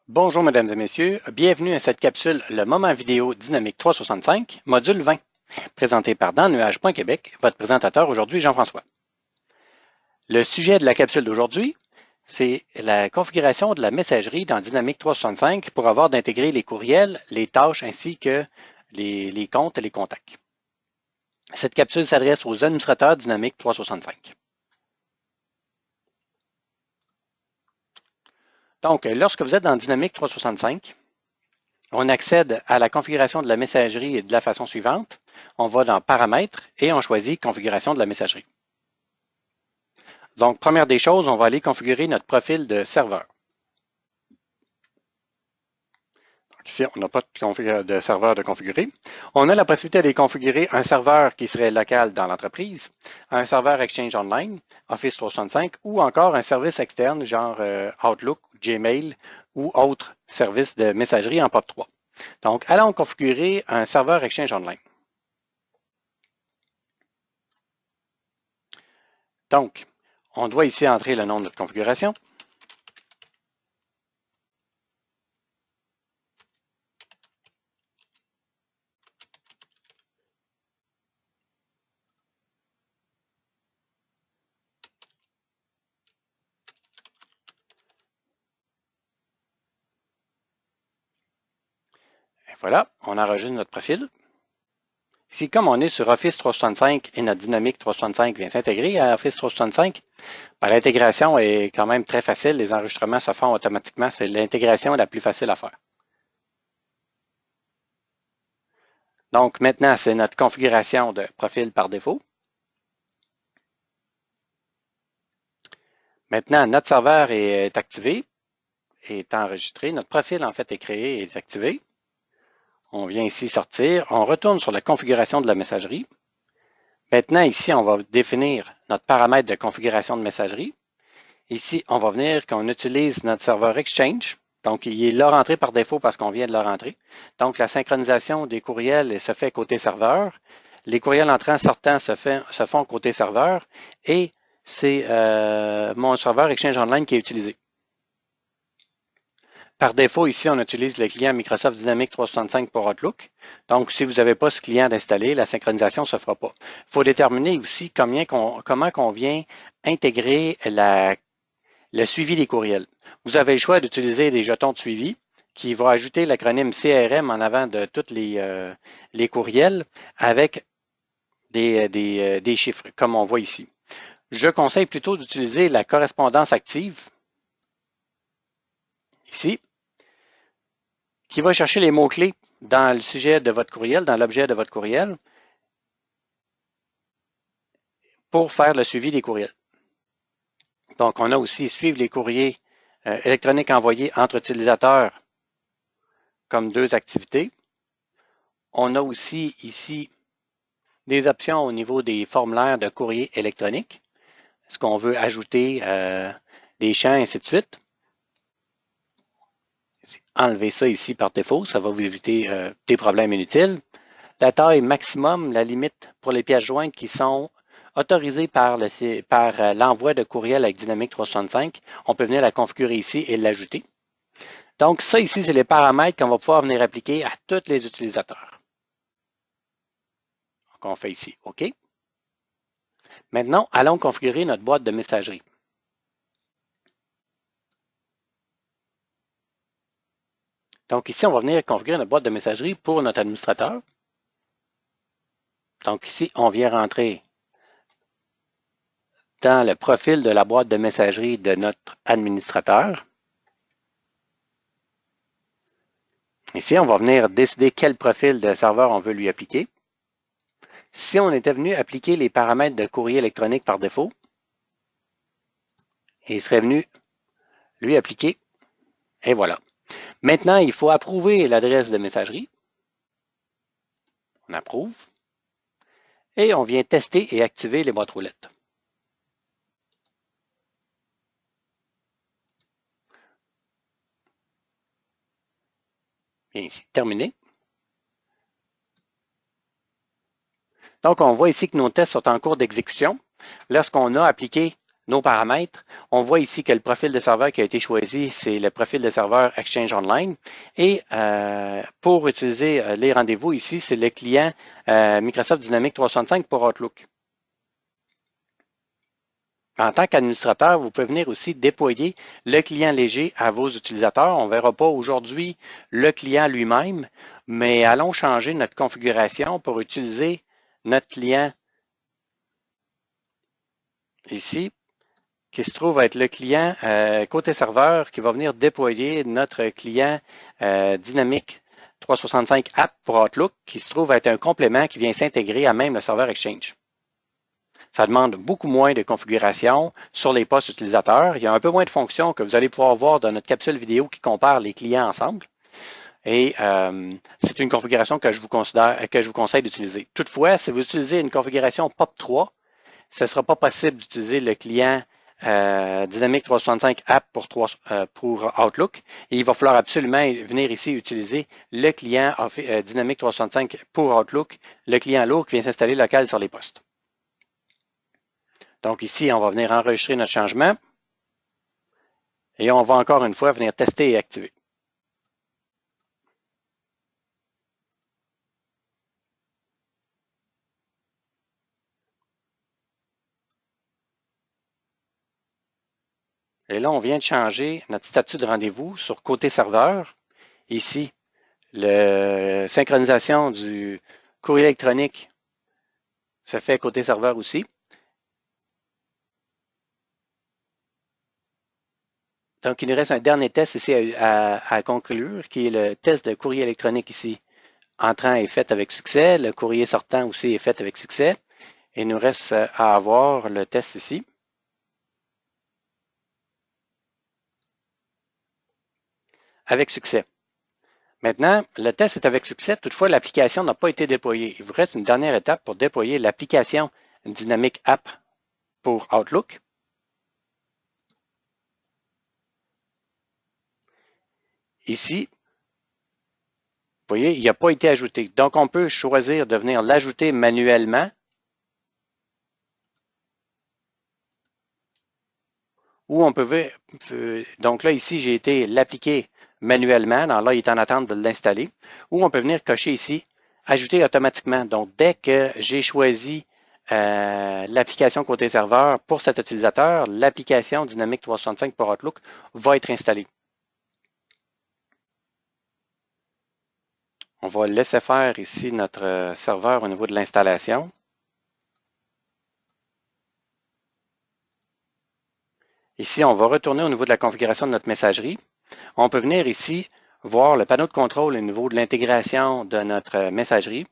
Bonjour mesdames et messieurs, bienvenue à cette capsule Le Moment Vidéo Dynamique 365, module 20, présenté par Dansnuage.Québec, votre présentateur aujourd'hui Jean-François. Le sujet de la capsule d'aujourd'hui, c'est la configuration de la messagerie dans Dynamique 365 pour avoir d'intégrer les courriels, les tâches ainsi que les comptes et les contacts. Cette capsule s'adresse aux administrateurs Dynamique 365. Donc, lorsque vous êtes dans Dynamique 365, on accède à la configuration de la messagerie de la façon suivante. On va dans Paramètres et on choisit Configuration de la messagerie. Donc, première des choses, on va aller configurer notre profil de serveur. Donc, ici, on n'a pas de serveur de configurer. On a la possibilité d'aller configurer un serveur qui serait local dans l'entreprise, un serveur Exchange Online, Office 365 ou encore un service externe genre Outlook, Gmail ou autre service de messagerie en POP3. Donc, allons configurer un serveur Exchange Online. Donc, on doit ici entrer le nom de notre configuration. Et voilà, on enregistre notre profil. Ici, comme on est sur Office 365 et notre Dynamique 365 vient s'intégrer à Office 365, l'intégration est quand même très facile. Les enregistrements se font automatiquement. C'est l'intégration la plus facile à faire. Donc, maintenant, c'est notre configuration de profil par défaut. Maintenant, notre serveur est activé, est enregistré. Notre profil, en fait, est créé et est activé. On vient ici sortir. On retourne sur la configuration de la messagerie. Maintenant, ici, on va définir notre paramètre de configuration de messagerie. Ici, on va venir qu'on utilise notre serveur Exchange. Donc, il est là rentré par défaut parce qu'on vient de le rentrer. Donc, la synchronisation des courriels se fait côté serveur. Les courriels entrants sortants se font côté serveur. Et c'est mon serveur Exchange Online qui est utilisé. Par défaut, ici, on utilise le client Microsoft Dynamics 365 pour Outlook. Donc, si vous n'avez pas ce client d'installer, la synchronisation ne se fera pas. Il faut déterminer aussi comment on vient intégrer le suivi des courriels. Vous avez le choix d'utiliser des jetons de suivi qui vont ajouter l'acronyme CRM en avant de tous les courriels avec des chiffres, comme on voit ici. Je conseille plutôt d'utiliser la correspondance active, ici, qui va chercher les mots-clés dans le sujet de votre courriel, dans l'objet de votre courriel, pour faire le suivi des courriels. Donc, on a aussi suivre les courriers électroniques envoyés entre utilisateurs comme deux activités. On a aussi ici des options au niveau des formulaires de courrier électronique. Est-ce qu'on veut ajouter des champs, ainsi de suite? Enlevez ça ici par défaut, ça va vous éviter des problèmes inutiles. La taille maximum, la limite pour les pièces jointes qui sont autorisées par l'envoi de courriel avec Dynamics 365, on peut venir la configurer ici et l'ajouter. Donc, ça ici, c'est les paramètres qu'on va pouvoir venir appliquer à tous les utilisateurs. Donc, on fait ici OK. Maintenant, allons configurer notre boîte de messagerie. Donc, ici, on va venir configurer notre boîte de messagerie pour notre administrateur. Donc, ici, on vient rentrer dans le profil de la boîte de messagerie de notre administrateur. Ici, on va venir décider quel profil de serveur on veut lui appliquer. Si on était venu appliquer les paramètres de courrier électronique par défaut, il serait venu lui appliquer. Et voilà. Maintenant, il faut approuver l'adresse de messagerie. On approuve. Et on vient tester et activer les boîtes roulettes. Bien ici, terminé. Donc, on voit ici que nos tests sont en cours d'exécution. Lorsqu'on a appliqué nos paramètres, on voit ici que le profil de serveur qui a été choisi, c'est le profil de serveur Exchange Online. Et pour utiliser les rendez-vous ici, c'est le client Microsoft Dynamics 365 pour Outlook. En tant qu'administrateur, vous pouvez venir aussi déployer le client léger à vos utilisateurs. On ne verra pas aujourd'hui le client lui-même, mais allons changer notre configuration pour utiliser notre client ici, qui se trouve être le client côté serveur qui va venir déployer notre client Dynamics 365 App pour Outlook, qui se trouve être un complément qui vient s'intégrer à même le serveur Exchange. Ça demande beaucoup moins de configuration sur les postes utilisateurs. Il y a un peu moins de fonctions que vous allez pouvoir voir dans notre capsule vidéo qui compare les clients ensemble. Et c'est une configuration que je vous conseille d'utiliser. Toutefois, si vous utilisez une configuration POP3, ce ne sera pas possible d'utiliser le client Dynamics 365 App pour Outlook. Et il va falloir absolument venir ici utiliser le client Dynamics 365 pour Outlook, le client lourd qui vient s'installer local sur les postes. Donc ici, on va venir enregistrer notre changement et on va encore une fois venir tester et activer. Et là, on vient de changer notre statut de rendez-vous sur côté serveur. Ici, la synchronisation du courrier électronique se fait côté serveur aussi. Donc, il nous reste un dernier test ici à conclure, qui est le test de courrier électronique ici. Entrant est fait avec succès, le courrier sortant aussi est fait avec succès. Et il nous reste à avoir le test ici. Avec succès. Maintenant, le test est avec succès, toutefois l'application n'a pas été déployée. Il vous reste une dernière étape pour déployer l'application Dynamics App pour Outlook. Ici, vous voyez, il n'a pas été ajouté. Donc, on peut choisir de venir l'ajouter manuellement ou on peut, donc là, ici, j'ai été l'appliquer manuellement. Là, il est en attente de l'installer. Ou on peut venir cocher ici, ajouter automatiquement. Donc, dès que j'ai choisi l'application côté serveur pour cet utilisateur, l'application Dynamics 365 pour Outlook va être installée. On va laisser faire ici notre serveur au niveau de l'installation. Ici, on va retourner au niveau de la configuration de notre messagerie. On peut venir ici voir le panneau de contrôle au niveau de l'intégration de notre messagerie.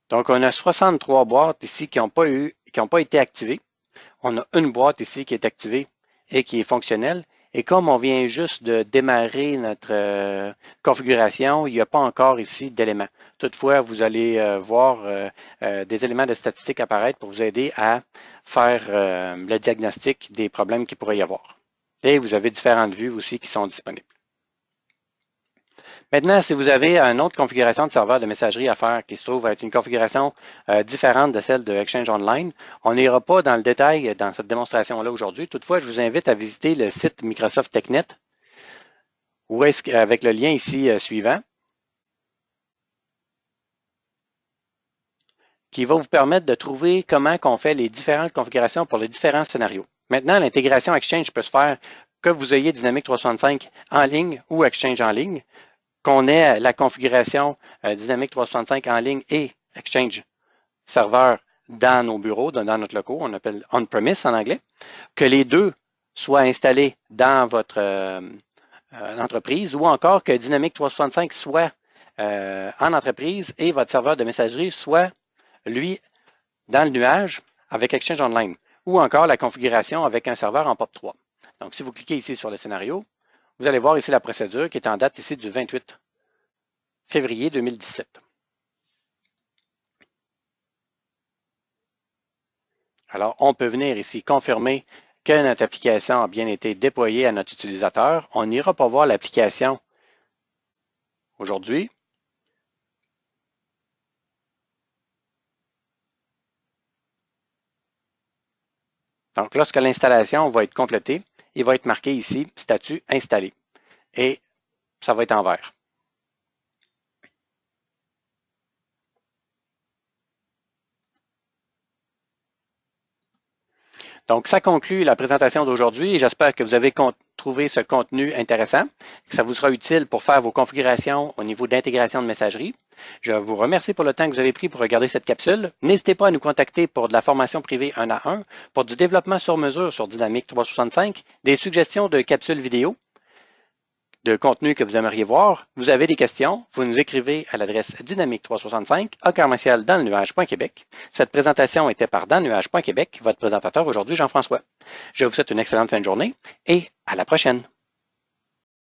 Donc, on a 63 boîtes ici qui n'ont pas été activées. On a une boîte ici qui est activée et qui est fonctionnelle. Et comme on vient juste de démarrer notre configuration, il n'y a pas encore ici d'éléments. Toutefois, vous allez voir des éléments de statistiques apparaître pour vous aider à faire le diagnostic des problèmes qu'il pourrait y avoir. Et vous avez différentes vues aussi qui sont disponibles. Maintenant, si vous avez une autre configuration de serveur de messagerie à faire qui se trouve être une configuration différente de celle de Exchange Online, on n'ira pas dans le détail dans cette démonstration-là aujourd'hui. Toutefois, je vous invite à visiter le site Microsoft TechNet avec le lien ici suivant qui va vous permettre de trouver comment on fait les différentes configurations pour les différents scénarios. Maintenant, l'intégration Exchange peut se faire que vous ayez Dynamics 365 en ligne ou Exchange en ligne, qu'on ait la configuration Dynamics 365 en ligne et Exchange serveur dans nos bureaux, dans notre locaux, on appelle on-premise en anglais, que les deux soient installés dans votre entreprise ou encore que Dynamics 365 soit en entreprise et votre serveur de messagerie soit, lui, dans le nuage avec Exchange Online ou encore la configuration avec un serveur en POP3. Donc, si vous cliquez ici sur le scénario, vous allez voir ici la procédure qui est en date ici du 28 février 2017. Alors, on peut venir ici confirmer que notre application a bien été déployée à notre utilisateur. On n'ira pas voir l'application aujourd'hui. Donc, lorsque l'installation va être complétée, il va être marqué ici « Statut installé » et ça va être en vert. Donc, ça conclut la présentation d'aujourd'hui et j'espère que vous avez trouvé ce contenu intéressant, que ça vous sera utile pour faire vos configurations au niveau d'intégration de messagerie. Je vous remercie pour le temps que vous avez pris pour regarder cette capsule. N'hésitez pas à nous contacter pour de la formation privée 1 à 1, pour du développement sur mesure sur Dynamics 365, des suggestions de capsules vidéo, de contenu que vous aimeriez voir. Vous avez des questions, vous nous écrivez à l'adresse dynamique365@danlenuage.québec. Cette présentation était par danlenuage.québec, votre présentateur aujourd'hui, Jean-François. Je vous souhaite une excellente fin de journée et à la prochaine.